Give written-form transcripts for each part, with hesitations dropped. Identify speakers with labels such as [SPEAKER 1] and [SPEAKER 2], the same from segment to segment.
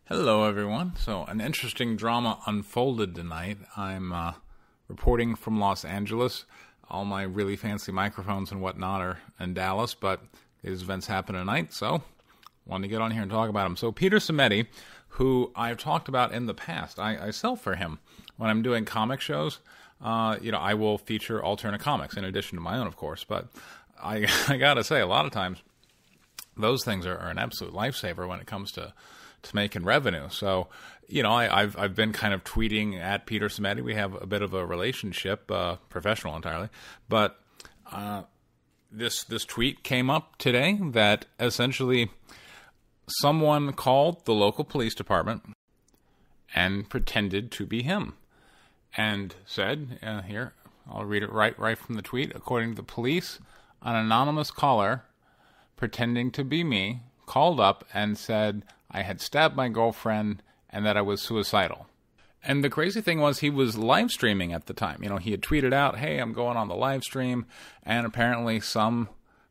[SPEAKER 1] Hello, everyone. So, an interesting drama unfolded tonight. I'm reporting from Los Angeles. All my really fancy microphones and whatnot are in Dallas, but these events happen tonight, so wanted to get on here and talk about them. So, Peter Simedi, who I've talked about in the past, I sell for him when I'm doing comic shows. I will feature Alterna comics in addition to my own, of course, but I gotta say, a lot of times those things are an absolute lifesaver when it comes to making revenue. So, I've been kind of tweeting at Peter Simedi. We have a bit of a relationship, professional entirely. But this tweet came up today that essentially someone called the local police department and pretended to be him and said, here, I'll read it right from the tweet. According to the police, an anonymous caller pretending to be me called up and said I had stabbed my girlfriend and that I was suicidal. And the crazy thing was he was live streaming at the time. He had tweeted out, hey, I'm going on the live stream. And apparently some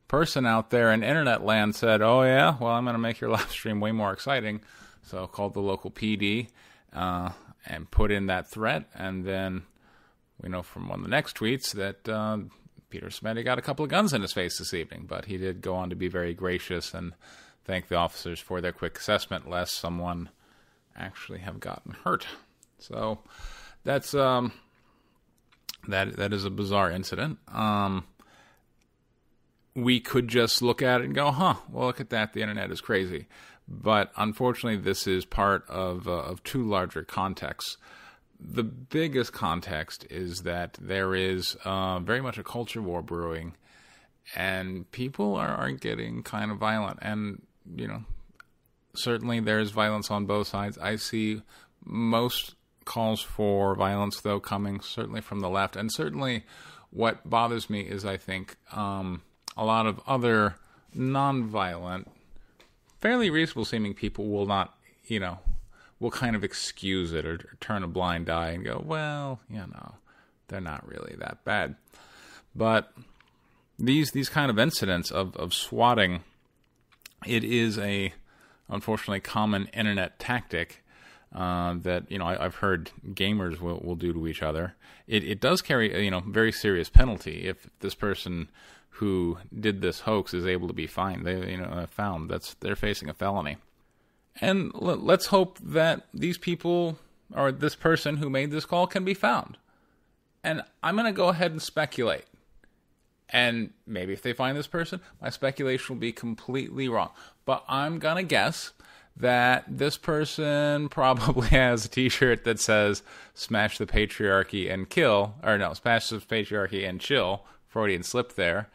[SPEAKER 1] person out there in internet land said, oh yeah, well, I'm going to make your live stream way more exciting. So called the local PD and put in that threat. And then we know from one of the next tweets that Peter Simedi got a couple of guns in his face this evening. But he did go on to be very gracious and thank the officers for their quick assessment, lest someone actually have gotten hurt. So that's that is a bizarre incident. We could just look at it and go, well, look at that. The internet is crazy. But unfortunately, this is part of two larger contexts. The biggest context is that there is very much a culture war brewing, and people are getting kind of violent. And certainly there's violence on both sides. I see most calls for violence, though, coming certainly from the left. And certainly what bothers me is I think a lot of other non-violent, fairly reasonable-seeming people will not, will kind of excuse it or turn a blind eye and go, well, they're not really that bad. But these kind of incidents of swatting, it is a unfortunately common internet tactic that I've heard gamers will do to each other. It does carry a very serious penalty if this person who did this hoax is able to be found. They're facing a felony. And let's hope that these people or this person who made this call can be found. And I'm going to go ahead and speculate. And maybe if they find this person, my speculation will be completely wrong. But I'm going to guess that this person probably has a t-shirt that says, smash the patriarchy and kill, or no, smash the patriarchy and chill, Freudian slip there,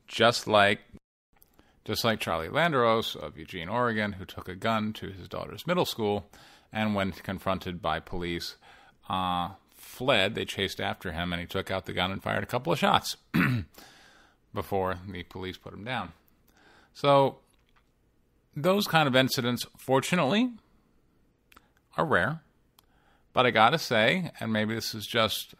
[SPEAKER 1] just like Charlie Landeros of Eugene, Oregon, who took a gun to his daughter's middle school, and when confronted by police, fled. They chased after him, and he took out the gun and fired a couple of shots before the police put him down. So those kind of incidents, fortunately, are rare. But I gotta say, and maybe this is just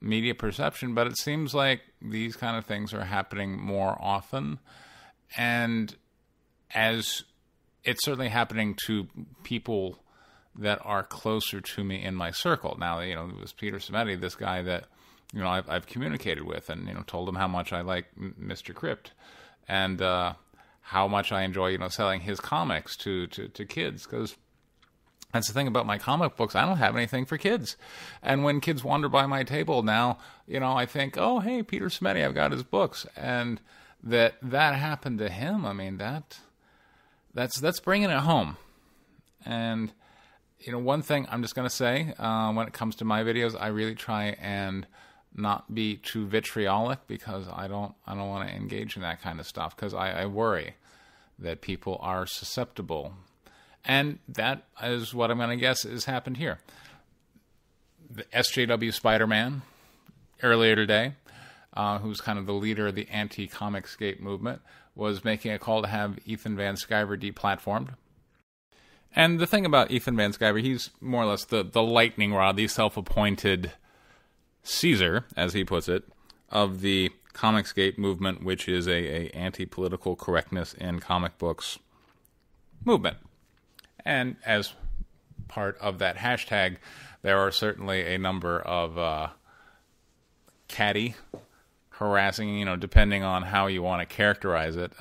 [SPEAKER 1] media perception, but it seems like these kind of things are happening more often. And as it's certainly happening to people that are closer to me in my circle. Now, it was Peter Simedi, this guy that I've communicated with and, told him how much I like Mr. Crypt and how much I enjoy, selling his comics to kids. Because that's the thing about my comic books. I don't have anything for kids. And when kids wander by my table now, I think, oh, hey, Peter Simedi, I've got his books. And that happened to him. I mean, that's bringing it home. And, one thing I'm just going to say, when it comes to my videos, I really try and not be too vitriolic because I don't want to engage in that kind of stuff because I worry that people are susceptible. And that is what I'm going to guess has happened here. The SJW Spider-Man earlier today, who's kind of the leader of the Anti-Comicsgate movement, was making a call to have Ethan Van Sciver deplatformed. And the thing about Ethan Van Sciver, he's more or less the lightning rod, the self-appointed Caesar, as he puts it, of the Comicsgate movement, which is a anti-political correctness in comic books movement. And as part of that hashtag, there are certainly a number of catty, harassing, depending on how you want to characterize it,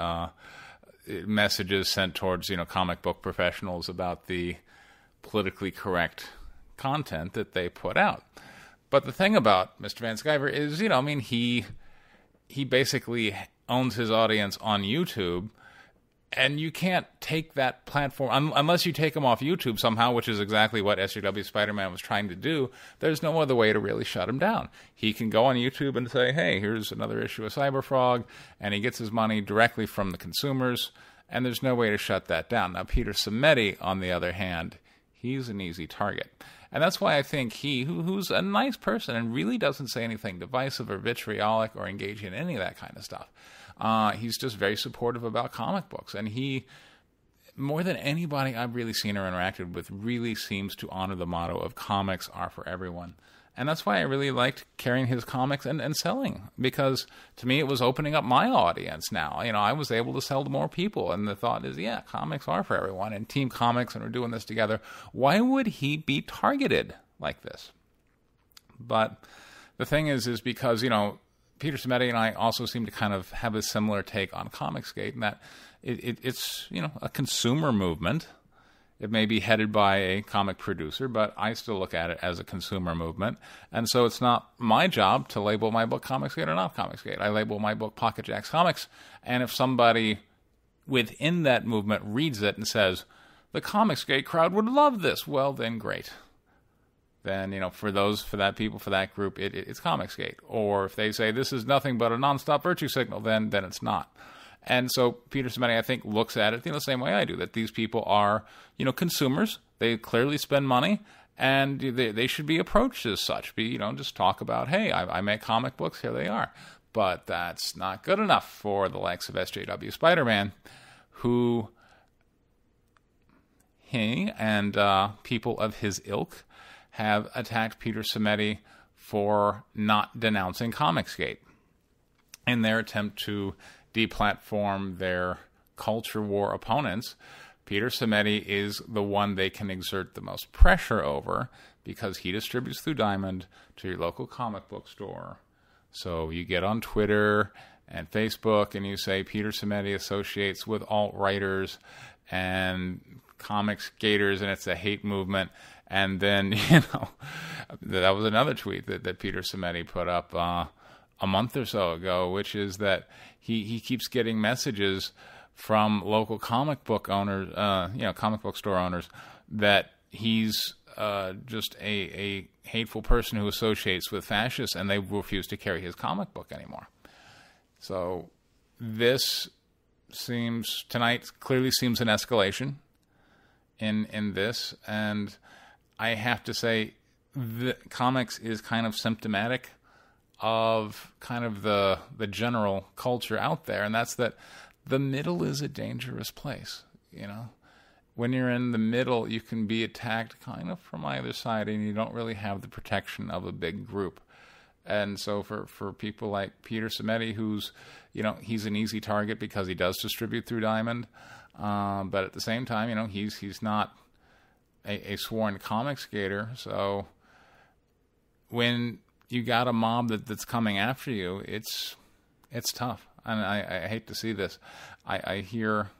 [SPEAKER 1] messages sent towards, comic book professionals about the politically correct content that they put out. But the thing about Mr. Van Sciver is, he basically owns his audience on YouTube, and you can't take that platform, unless you take him off YouTube somehow, which is exactly what SJW Spider-Man was trying to do. There's no other way to really shut him down. He can go on YouTube and say, hey, here's another issue of Cyberfrog, and he gets his money directly from the consumers, and there's no way to shut that down. Now, Peter Simedi, on the other hand, he's an easy target. And that's why I think who's a nice person and really doesn't say anything divisive or vitriolic or engage in any of that kind of stuff. He's just very supportive about comic books. And he, more than anybody I've really seen or interacted with, really seems to honor the motto of comics are for everyone. And that's why I really liked carrying his comics and selling, because to me it was opening up my audience now. I was able to sell to more people, and the thought is, yeah, comics are for everyone, and Team Comics, and we're doing this together. Why would he be targeted like this? But the thing is because, Peter Simedi and I also seem to kind of have a similar take on Comicsgate, and that it's a consumer movement. It may be headed by a comic producer, but I still look at it as a consumer movement. And so it's not my job to label my book Comicsgate or not Comicsgate. I label my book Pocket Jacks Comics. And if somebody within that movement reads it and says, the Comicsgate crowd would love this, well, then great. Then, for that group, it's Comicsgate. Or if they say this is nothing but a nonstop virtue signal, then it's not. And so Peter Simedi, I think, looks at it the same way I do, that these people are, consumers. They clearly spend money, and they should be approached as such. Just talk about, hey, I make comic books, here they are. But that's not good enough for the likes of SJW Spider-Man, who he and people of his ilk have attacked Peter Simedi for not denouncing Comicsgate in their attempt to deplatform their culture war opponents. Peter Simedi is the one they can exert the most pressure over, because he distributes through Diamond to your local comic book store. So you get on Twitter and Facebook and you say Peter Simedi associates with alt-writers and comics gators, and it's a hate movement. And then, that was another tweet that Peter Simedi put up a month or so ago, which is that he keeps getting messages from local comic book owners, comic book store owners, that he's just a hateful person who associates with fascists, and they refuse to carry his comic book anymore. So this clearly seems an escalation in this, and I have to say, the comics is kind of symptomatic of kind of the general culture out there, and that's that the middle is a dangerous place. When you're in the middle, you can be attacked kind of from either side, and you don't really have the protection of a big group. And so for people like Peter Simedi, who's, he's an easy target because he does distribute through Diamond, but at the same time, he's not a sworn comics gator. So when you got a mob that's coming after you, it's tough. And I hate to see this. I hear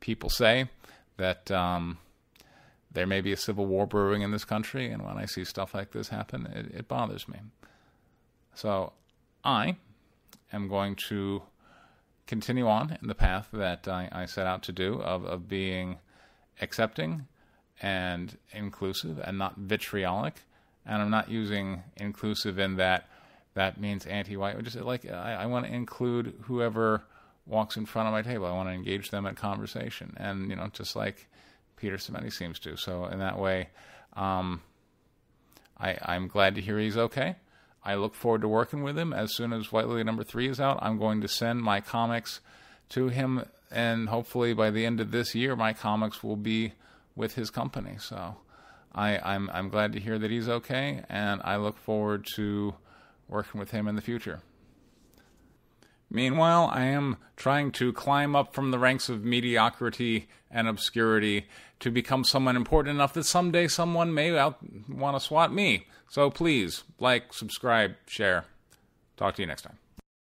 [SPEAKER 1] people say that there may be a civil war brewing in this country, and when I see stuff like this happen, it bothers me. So I am going to continue on in the path that I set out to do of being accepting and inclusive and not vitriolic. And I'm not using inclusive in that means anti-white. Just like I want to include whoever walks in front of my table. I want to engage them in conversation, and just like Peter Simedi seems to. So in that way, I'm glad to hear he's okay. I look forward to working with him. As soon as White Lily #3 is out, I'm going to send my comics to him, and hopefully by the end of this year, my comics will be with his company. So I'm glad to hear that he's okay, and I look forward to working with him in the future. Meanwhile, I am trying to climb up from the ranks of mediocrity and obscurity to become someone important enough that someday someone may want to SWAT me. So please, like, subscribe, share. Talk to you next time.